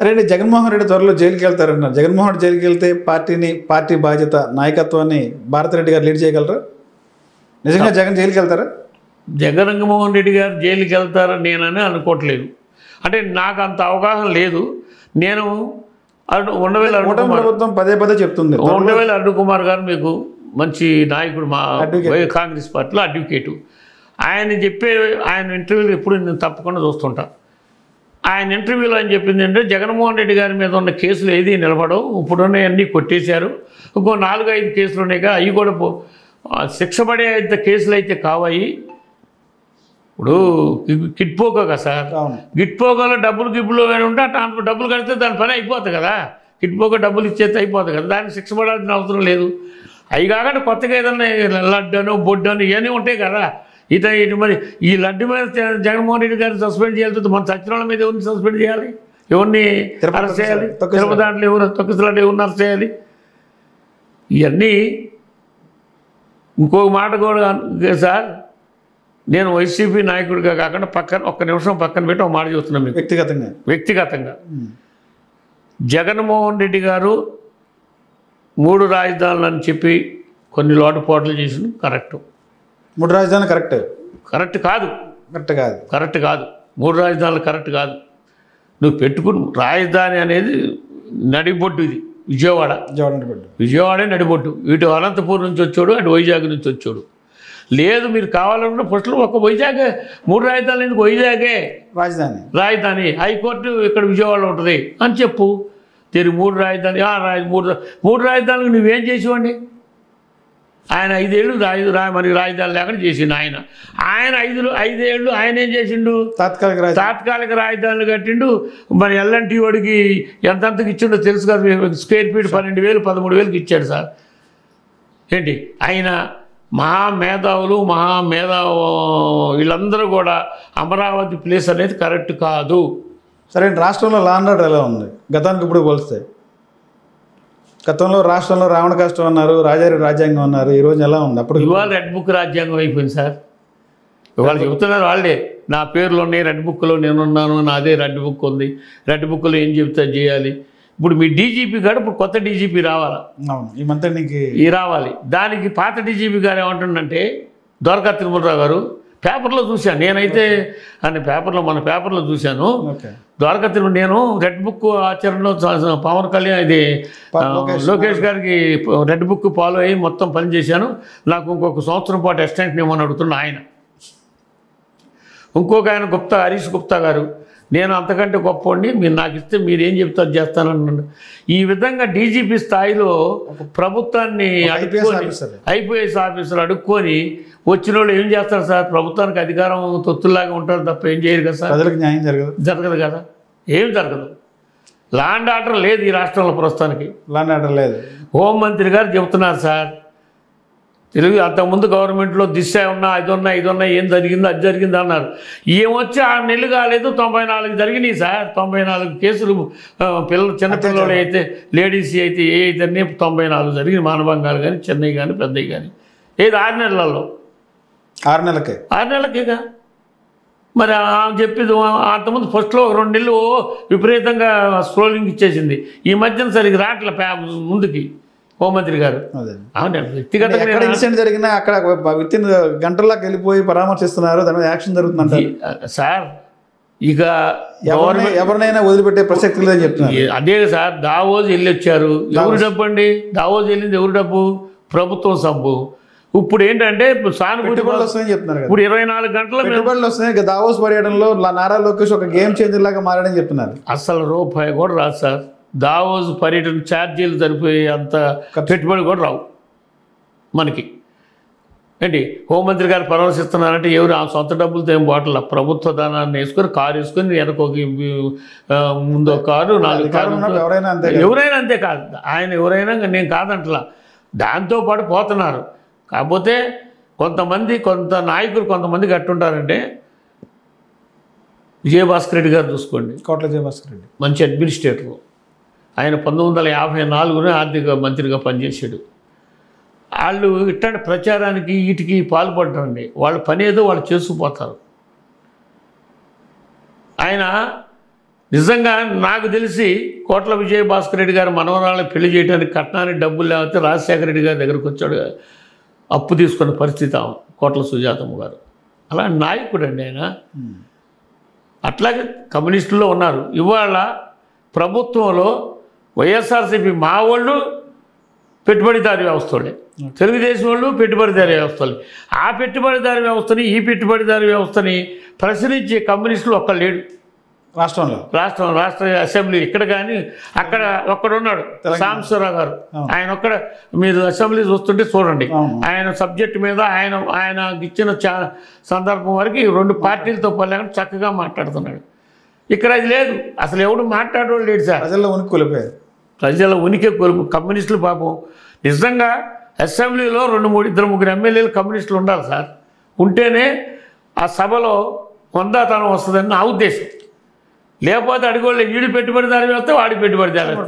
అరే జగన్మోహన్ రెడ్డి త్వరలో జైలుకి వెళ్తారన్నారు. జగన్మోహన్ రెడ్డి జైలుకి వెళ్తే పార్టీ బాధ్యత నాయకత్వాన్ని భారతిరెడ్డి గారు లీడ్ చేయగలరా? నిజంగా జగన్ జైలుకి వెళ్తారా? జగన్మోహన్ రెడ్డి గారు జైలుకి వెళ్తారని నేనని అనుకోవట్లేదు. అంటే నాకు అంత అవగాహన లేదు. నేను ఉండవేళ ప్రభుత్వం పదే పదే చెప్తుంది. ఉండవేళ అరుణ్ కుమార్ గారు మీకు మంచి నాయకుడు, మా కాంగ్రెస్ పార్టీలో అడ్వకేటు. ఆయన ఇంటర్వ్యూలు ఎప్పుడు నేను తప్పకుండా చూస్తుంటా. ఆయన ఇంటర్వ్యూలో ఆయన చెప్పింది అంటే జగన్మోహన్ రెడ్డి గారి మీద ఉన్న కేసులు ఏది నిలబడవు, ఇప్పుడున్నవన్నీ కొట్టేశారు, ఇంకో 4-5 కేసులు ఉన్నాయిగా, అవి కూడా శిక్ష పడే కేసులు అయితే కావాయి. ఇప్పుడు కిట్పోకో కదా సార్, గిట్పోకోలో గిబ్బులు ఉంటే డబ్బులు కడితే దాని పని అయిపోతుంది కదా. కిట్పోకో డబ్బులు ఇచ్చేస్తే అయిపోతుంది కదా, దానికి శిక్ష పడాల్సిన అవసరం లేదు. అవి కాకుండా కొత్తగా ఏదన్నా లడ్డను బొడ్డను ఇవన్నీ ఉంటాయి కదా. ఇటు మరి ఈ లడ్డు మీద జగన్మోహన్ రెడ్డి గారిని సస్పెండ్ చేయాలి, మన సత్యనారాయణ మీద ఎవరిని సస్పెండ్ చేయాలి, ఎవరిని అరెస్ట్ చేయాలి, తిరుపతి దాంట్లో ఎవరు తొక్కిసలాంటి ఎవరిని అరెస్ట్ చేయాలి. ఇవన్నీ ఇంకొక మాట కూడా సార్, నేను వైసీపీ నాయకుడిగా కాకుండా ఒక్క నిమిషం పక్కన పెట్టి ఒక మాట చెబుతున్నాను మీకు వ్యక్తిగతంగా. జగన్మోహన్ రెడ్డి గారు 3 రాజధానులు అని చెప్పి కొన్ని లోటుపాట్లు చేసిన కరెక్టు. 3 రాజధానులు కరెక్ట్ కాదు. 3 రాజధానులు కరెక్ట్ కాదు. నువ్వు పెట్టుకుని రాజధాని అనేది నడిబొడ్డు, ఇది విజయవాడే నడిబొడ్డు. ఇటు అనంతపూర్ నుంచి వచ్చాడు, అటు వైజాగ్ నుంచి వచ్చాడు. లేదు మీరు కావాలనుకుంటే ఫస్ట్లో ఒక వైజాగ్ 3 రాజధానులు ఎందుకు, వైజాగే రాజధాని, హైకోర్టు ఇక్కడ విజయవాడలో ఉంటుంది అని చెప్పు. తిరిగి 3 రాజధాని 3 రాజధానులకు నువ్వేం చేసేవాడిని? ఆయన 5 ఏళ్ళు మరి రాజధాని లేకుండా చేసిండు. ఆయన 5 ఏళ్ళు ఆయన ఏం చేసిండు? తాత్కాలిక రాజధానులు కట్టిండు. మరి ఎల్ఎన్టీ వాడికి ఎంతకి ఇచ్చిండో తెలుసు కదా, స్క్వేర్ ఫీట్ 12,000 13,000కి ఇచ్చాడు సార్. ఏంటి ఆయన మహామేధావులు వీళ్ళందరూ కూడా అమరావతి ప్లేస్ అనేది కరెక్ట్ కాదు. సరే, రాష్ట్రంలో లా అండ్ ఆర్డర్ ఎలా ఉంది గతానికి ఇప్పుడు పోలిస్తే? గతంలో రాష్ట్రంలో రావణ కష్టం అన్నారు, రాజారి రాజ్యాంగం అన్నారు, ఈరోజు ఎలా ఉంది? అప్పుడు ఇవాళ రెడ్ బుక్ రాజ్యాంగం అయిపోయింది సార్. ఇవాళ చెబుతున్నారు వాళ్ళే, నా పేర్లు ఉన్నాయి రెడ్ బుక్లో, నేనున్నాను, నాదే రెడ్ బుక్ ఉంది, రెడ్ బుక్లో ఏం చెప్తే చేయాలి. ఇప్పుడు మీ డీజీపీ గారు ఇప్పుడు కొత్త డీజీపీ రావాలా, ఈ మంత్రికి రావాలి. దానికి పాత డీజీపీ గారు ఏమంటుండంటే, ద్వారకా తిరుమలరావు గారు, పేపర్లో చూశాను నేనైతే, మన పేపర్లో చూశాను. ద్వారకా తిరుమల నేను రెడ్ బుక్ ఆచరణలో పవన్ కళ్యాణ్ ఇది లోకేష్ గారికి రెడ్ బుక్ ఫాలో అయ్యి మొత్తం పనిచేశాను, నాకు ఇంకొక సంవత్సరం పాటు ఎక్స్టెన్షన్ ఇవ్వమని అడుగుతున్నా ఆయన. ఇంకొక ఆయన హరీష్ గుప్తా గారు, నేను అంతకంటే గొప్పవాడిని, మీరు నాకు ఇస్తే మీరు ఏం చెప్తారు చేస్తానన్నాడు. ఈ విధంగా డీజీపీ స్థాయిలో ప్రభుత్వాన్ని ఐపీఎస్ ఆఫీసర్ అడుక్కొని వచ్చిన వాళ్ళు ఏం చేస్తారు సార్? ప్రభుత్వానికి అధికారం తొత్తుల్లాగా ఉంటారు తప్ప ఏం చేయరు కదా సార్. న్యాయం జరగదు కదా, ఏం జరగదు. లా అండ్ ఆర్డర్ లేదు ఈ రాష్ట్రంలో ప్రస్తుతానికి. లా అండ్ ఆర్డర్ లేదు. హోంమంత్రి గారు చెబుతున్నారు సార్, అంతకుముందు గవర్నమెంట్లో దిశ ఉన్నా ఇది ఉన్నా ఏం జరిగిందో అది జరిగింది అన్నారు. ఏమొచ్చి 6 నెలలు కాలేదు, 94 జరిగినాయి సార్. 94 కేసులు చిన్నపిల్లలు అయితే, లేడీస్ అయితే ఏ అయితే 94 జరిగినాయి. మానభంగాలు కానీ, చెన్నై కానీ, పెద్దవి కానీ. ఏది 6 నెలలలో? 6 నెలలకేగా. మరి చెప్పింది అంతకుముందు ఫస్ట్లో 2 నెలలు విపరీతంగా స్క్రోలింగ్ ఇచ్చేసింది. ఈ మధ్యన సరిగ్గా రాట్ల ముందుకి హోంమంత్రి గారు. వ్యక్తిగతంగా ఇన్సిడెంట్ జరిగినా అక్కడ వితిన్ గంటల్లోకి వెళ్ళిపోయి పరామర్శిస్తున్నారు, దాని మీద యాక్షన్ జరుగుతుంది సార్. ఇక ఎవరినైనా వదిలిపెట్టే ప్రసక్తి లేదని చెప్తున్నారు. అదే సార్, దావోజ్ వెళ్ళి వచ్చారు. ఎవరు డబ్బు అండి? దావోజ్ వెళ్ళింది ఎవరు డబ్బు? ప్రభుత్వం సబ్బు. ఇప్పుడు ఏంటంటే సానుభూతి వస్తుందని చెప్తున్నారు. ఇప్పుడు 24 గంటల పెట్టుబడులు వస్తున్నాయి. దావోస్ పర్యటనలో నారా లోకేష్ ఒక గేమ్ చేంజర్ లాగా మారని చెప్తున్నారు. అసలు రూపాయి కూడా రాదు సార్. దావోస్ పర్యటన ఛార్జీలు సరిపోయి అంత పెట్టుబడి కూడా రావు మనకి. ఏంటి హోంమంత్రి గారు పరామర్శిస్తున్నారంటే ఎవరు ఆ సొంత డబ్బులతో ఏం బాటల ప్రభుత్వ ధనాన్ని వేసుకొని కారు వేసుకొని వెనకొక ముందు కారు 4 కార్లు ఎవరైనా అంతే కాదు. ఆయన ఎవరైనా నేను కాదంటలా, దాంతోపాటు పోతున్నారు. కాకపోతే కొంత నాయకులు కొంతమంది కట్టుంటారంటే, విజయభాస్కర్ రెడ్డి గారు చూసుకోండి, కోట్ల విజయభాస్కర్ రెడ్డి మంచి అడ్మినిస్ట్రేటరు. ఆయన 1954 ఆర్థిక మంత్రిగా పనిచేశాడు. వాళ్ళు ఇట్లాంటి ప్రచారానికి వీటికి పాల్పడరండి. వాళ్ళ పని ఏదో వాళ్ళు చేసుకుపోతారు. ఆయన నిజంగా నాకు తెలిసి కోట్ల విజయభాస్కర్ రెడ్డి గారు మనవరాళ్ళని పెళ్లి చేయడానికి కట్నానికి డబ్బులు లేకపోతే రాజశేఖర రెడ్డి గారి దగ్గరకు వచ్చాడు, అప్పు తీసుకున్న పరిస్థితి కోట్ల సుజాతమ్మ గారు. అలాంటి నాయకుడు అండి ఆయన. అట్లాగే కమ్యూనిస్టుల్లో ఉన్నారు. ఇవాళ ప్రభుత్వంలో వైఎస్ఆర్సీపీ మా వాళ్ళు పెట్టుబడిదారీ వ్యవస్థలే, తెలుగుదేశం వాళ్ళు పెట్టుబడిదారీ వ్యవస్థలే. ఆ పెట్టుబడిదారీ వ్యవస్థని ఈ పెట్టుబడిదారీ వ్యవస్థని ప్రశ్నించే కమ్యూనిస్టులు ఒక్క లేడు రాష్ట్ర అసెంబ్లీ. ఇక్కడ కానీ అక్కడ ఒక్కడున్నాడు సాంబశివరావు గారు. ఆయన ఒక్కడ మీరు అసెంబ్లీ చూస్తుంటే చూడండి, ఆయన సబ్జెక్ట్ మీద ఆయన ఇచ్చిన సందర్భం వరకు 2 పార్టీలతో పల్లెకుండా చక్కగా మాట్లాడుతున్నాడు. ఇక్కడ అది లేదు, అసలు ఎవడు మాట్లాడేవాడు లేడు సార్. ప్రజల ఉనికి కొలుపు. కమ్యూనిస్టులు పాపం నిజంగా అసెంబ్లీలో 2-3 ఎమ్మెల్యేలు కమ్యూనిస్టులు ఉండాలి సార్. ఉంటేనే ఆ సభలో హుందాతనం వస్తుందని నా ఉద్దేశం. లేకపోతే అడిగోళ్ళు వీడి పెట్టుబడిదారు వేస్తే వాడి పెట్టుబడిదారు వేస్తే